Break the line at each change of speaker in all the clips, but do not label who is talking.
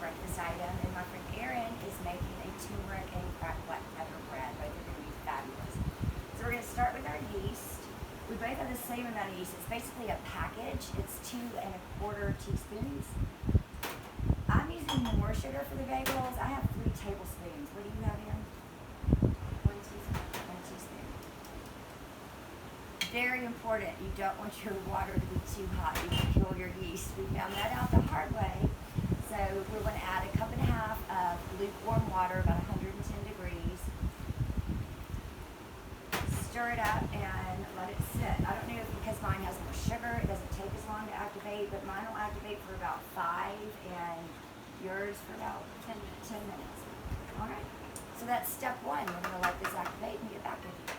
breakfast item, and my friend Erin is making a turmeric and cracked black pepper bread. Both are going to be fabulous. So we're going to start with our yeast. We both have the same amount of yeast. It's basically a package. It's 2¼ teaspoons. I'm using more sugar for the bagels. I have 3 tablespoons. What do you have, Erin? 1 teaspoon. 1 teaspoon. Very important. You don't want your water to be too hot. You can kill your yeast. We found that out the hard way. So we're going to add 1½ cups of lukewarm water, about 110 degrees. Stir it up and let it sit. I don't know if because mine has more sugar, it doesn't take as long to activate, but mine will activate for about 5 and yours for about 10 minutes. All right. So that's step 1. We're going to let this activate and get back with you.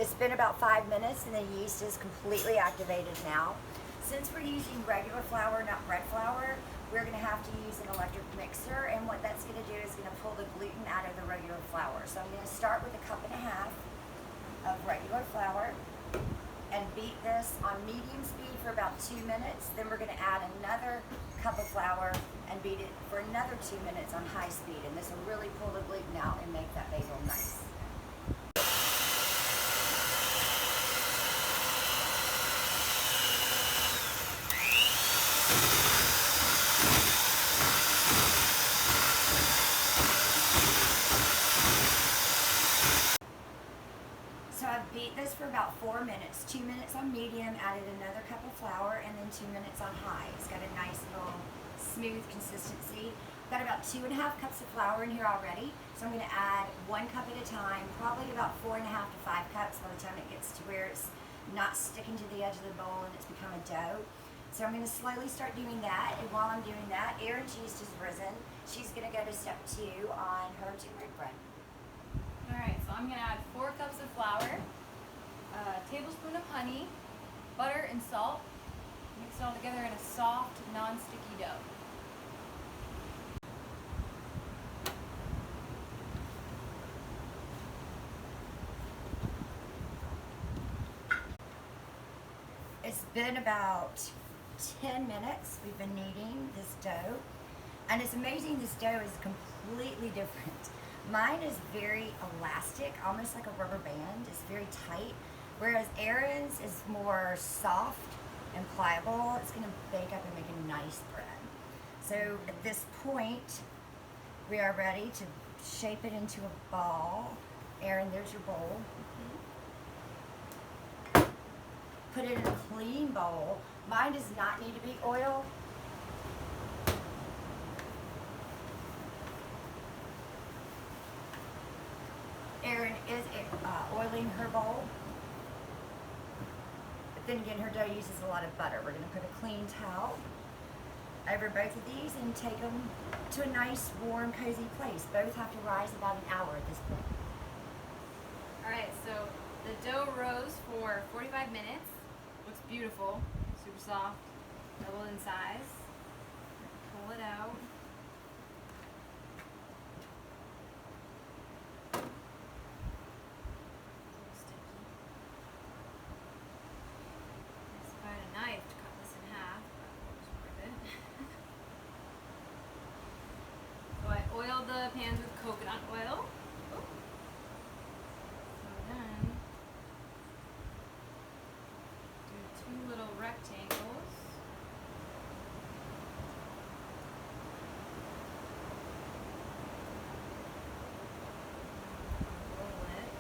It's been about 5 minutes and the yeast is completely activated now. Since we're using regular flour, not bread flour, we're going to have to use an electric mixer, and what that's going to do is going to pull the gluten out of the regular flour. So I'm going to start with 1½ cups of regular flour and beat this on medium speed for about 2 minutes. Then we're going to add another cup of flour and beat it for another 2 minutes on high speed, and this will really pull the gluten out and make that bagel nice. So I've beat this for about 4 minutes, 2 minutes on medium, added another cup of flour, and then 2 minutes on high. It's got a nice little smooth consistency. I've got about 2½ cups of flour in here already, so I'm going to add 1 cup at a time, probably about 4½ to 5 cups by the time it gets to where it's not sticking to the edge of the bowl and it's become a dough. So I'm going to slowly start doing that, and while I'm doing that, Erin's yeast has risen. She's going to go to step 2 on her turmeric bread.
Alright, so I'm going to add 4 cups of flour, a tablespoon of honey, butter, and salt. Mix it all together in a soft, non-sticky dough.
It's been about 10 minutes we've been kneading this dough, and it's amazing this dough is completely different. Mine is very elastic, almost like a rubber band. It's very tight, whereas Erin's is more soft and pliable. It's going to bake up and make a nice bread. So at this point, we are ready to shape it into a ball. Erin, there's your bowl. Put it in a clean bowl. Mine does not need to be oiled. Erin is oiling her bowl. But then again, her dough uses a lot of butter. We're going to put a clean towel over both of these and take them to a nice, warm, cozy place. Both have to rise about an hour at this point.
Alright, so the dough rose for 45 minutes. Looks beautiful, super soft, doubled in size. Pull it out. Knife to cut this in half, but it was worth it. So I oiled the pans with coconut oil. So then do 2 little rectangles. Roll it.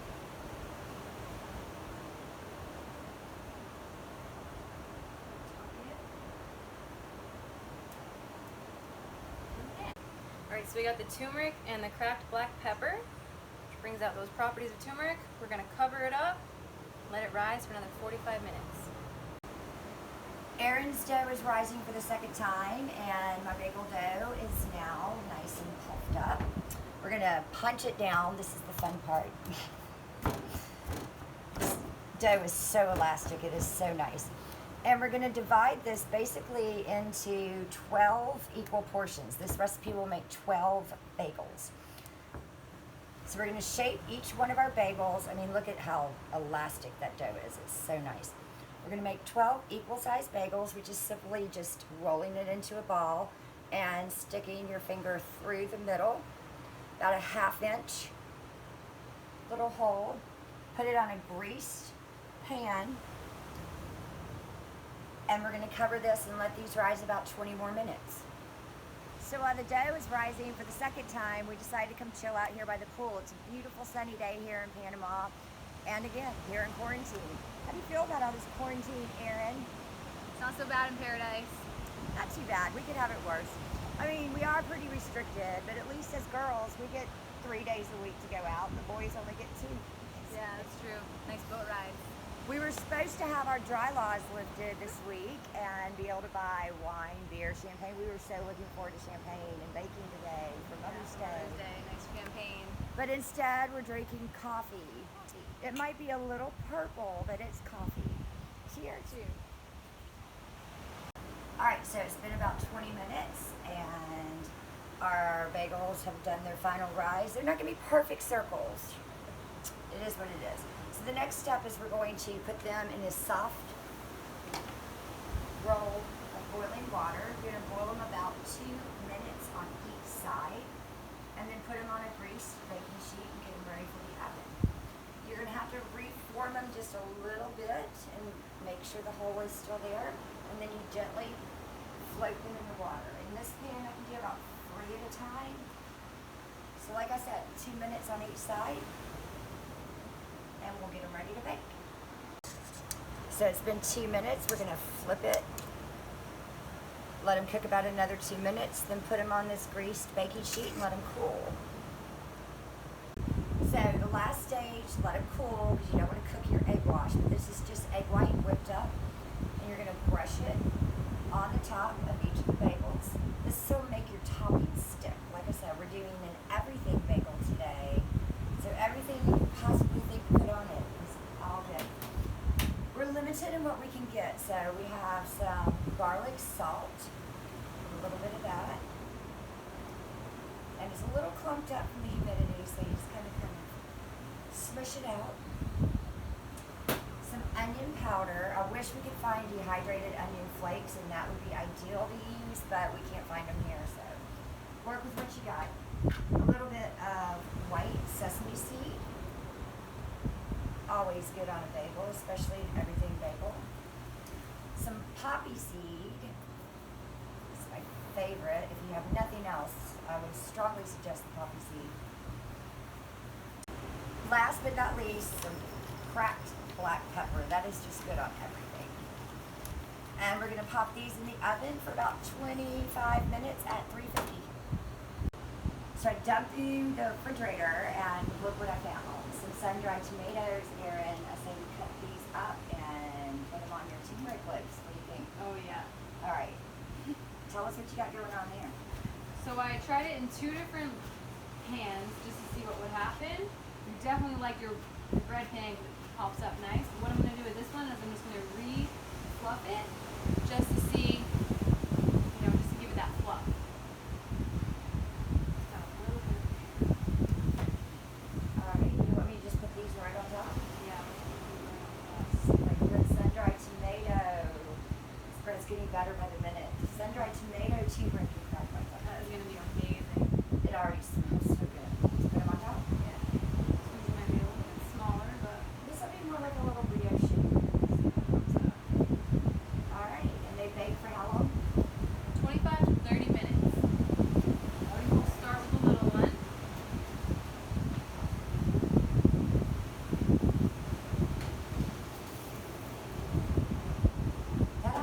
Alright, so we got the turmeric and the cracked black pepper, which brings out those properties of turmeric. We're going to cover it up, let it rise for another 45 minutes.
Erin's dough is rising for the 2nd time, and my bagel dough is now nice and puffed up. We're going to punch it down. This is the fun part. This dough is so elastic. It is so nice. And we're going to divide this basically into 12 equal portions. This recipe will make 12 bagels. So we're going to shape each one of our bagels. I mean, look at how elastic that dough is. It's so nice. We're going to make 12 equal sized bagels, which is simply just rolling it into a ball, and sticking your finger through the middle, about a 1/2 inch little hole. Put it on a greased pan, and we're going to cover this and let these rise about 20 more minutes. So while the dough is rising for the second time, we decided to come chill out here by the pool. It's a beautiful sunny day here in Panama, and again, here in quarantine. How do you feel about all this quarantine, Erin?
It's not so bad in paradise.
Not too bad. We could have it worse. I mean, we are pretty restricted, but at least as girls, we get 3 days a week to go out. The boys only get 2.
Yeah, that's true. Nice boat rides.
We were supposed to have our dry laws lifted this week and be able to buy wine, beer, champagne. We were so looking forward to champagne and baking today for Mother's Day.
Mother's Day, nice champagne.
But instead, we're drinking coffee. It might be a little purple, but it's coffee. Cheers.
Cheers.
All right, so it's been about 20 minutes, and our bagels have done their final rise. They're not going to be perfect circles. It is what it is. So the next step is we're going to put them in a soft roll of boiling water. You're going to boil them about 2 minutes on each side, and then put them on a greased baking sheet and get them ready for the oven. You're going to have to reform them just a little bit and make sure the hole is still there, and then you gently float them in the water. In this pan, I can do about 3 at a time. So like I said, 2 minutes on each side, and we'll get them ready to bake. So it's been 2 minutes. We're going to flip it, let them cook about another 2 minutes, then put them on this greased baking sheet and let them cool. So the last stage, let them cool, because you don't want to cook your egg wash, but this is just egg white whipped up, and you're going to brush it on the top of each of the bagels. This will make your topping stick. Like I said, we're doing an everything bagel today, so everything you can possibly think to put on it is all good. We're limited in what we can get, so we have some garlic salt, a little bit of that, and it's a little clumped up from the humidity, so you just kind of smush it out. Some onion powder. I wish we could find dehydrated onion flakes, and that would be ideal to use, but we can't find them here, so work with what you got. A little bit of white sesame seed. Always good on a bagel, especially an everything bagel. Some poppy seed. It's my favorite. If you have nothing else, I would strongly suggest the poppy seed. Last but not least, some cracked black pepper. That is just good on everything. And we're going to pop these in the oven for about 25 minutes at 350. So I dumped in the refrigerator, and look what I found. Some sun-dried tomatoes, Erin. I say we cut these up and put them on your turmeric clips. What do you think?
Oh yeah.
All right. Tell us what you got going on there.
So I tried it in 2 different pans just to see what would happen. You definitely like your bread pan because it pops up nice. But what I'm going to do with this one is I'm just going to re-fluff it just to see, just to give it that fluff.
All right. You want me to just put these right on top?
Yeah.
Like good sun-dried tomato. This bread's getting better by the minute. Sun-dried tomato turmeric and cracked black pepper.
That is going to be amazing.
It already smells so good. Just put them on top.
Yeah. This might be a little bit smaller, but
This will be more like a little brioche shape. All right. And they bake for how long?
25 to 30 minutes. We'll start with the little one.
Ta-da.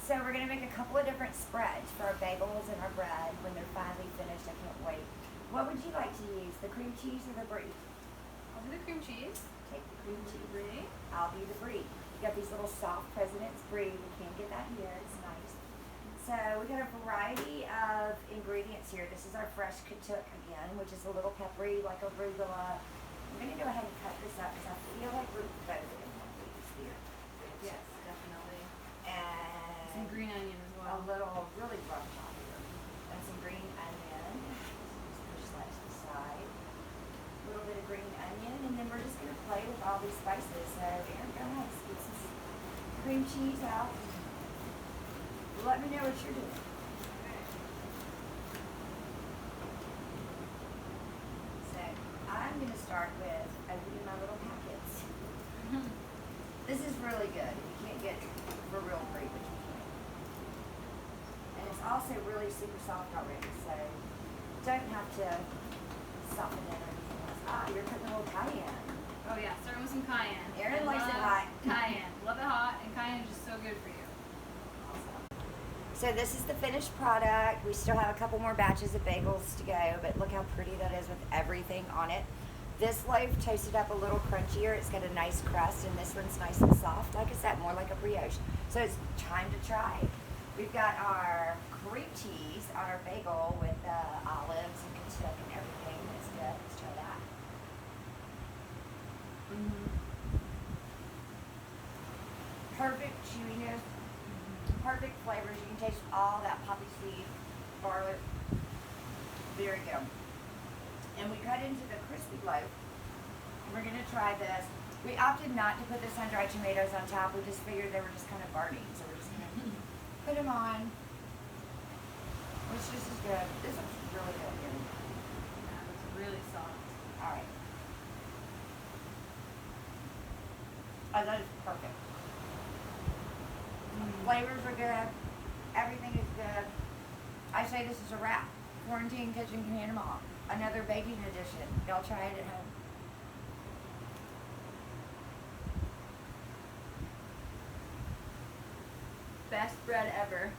So we're going to make a couple of different spreads for our bagels and our bread when they're finally finished. I can't wait. What would you like to use, the cream cheese or the brie?
I'll do the cream cheese.
Take the cream cheese.
Brie.
I'll do the brie. You got these little soft President's brie. We can't get that here. It's nice. So we got a variety of ingredients here. This is our fresh katuk again, which is a little peppery, like arugula. I'm going to go ahead and cut this up because I feel like we're both going to want these here.
Yes, definitely.
And
Some green onion as
a
well.
little really rough chop here. And some green onion. Just push slice aside. A little bit of green onion, and then we're just going to play with all these spices. So Erin, go ahead, scoop some cream cheese out. Let me know what you're doing.
Alright,
start with opening my little packets. This is really good. You can't get for real free, but you can. And it's also really super soft already, so you don't have to soften it or anything else. Ah, you're putting a little cayenne.
Oh yeah, starting with some cayenne.
Erin
I
likes it
love
hot.
Cayenne. Love it hot, and cayenne is just so good for you.
So this is the finished product. We still have a couple more batches of bagels to go, but look how pretty that is with everything on it. This loaf toasted up a little crunchier. It's got a nice crust, and this one's nice and soft. Like I said, more like a brioche. So it's time to try. We've got our cream cheese on our bagel with the olives and ketchup and everything. It's good. Let's try that. Perfect chewiness. Perfect flavors. You can taste all that poppy seed, garlic. Very good. And we cut into the crispy loaf. We're gonna try this. We opted not to put the sun-dried tomatoes on top. We just figured they were just kind of burning, so we're just gonna put them on. Which this is good. This looks really good here.
Yeah, it's really soft.
All right. Oh, that is perfect. Flavors are good. Everything is good. I say this is a wrap. Quarantine Kitchen Panama. Another baking edition. Y'all try it at home.
Best bread ever.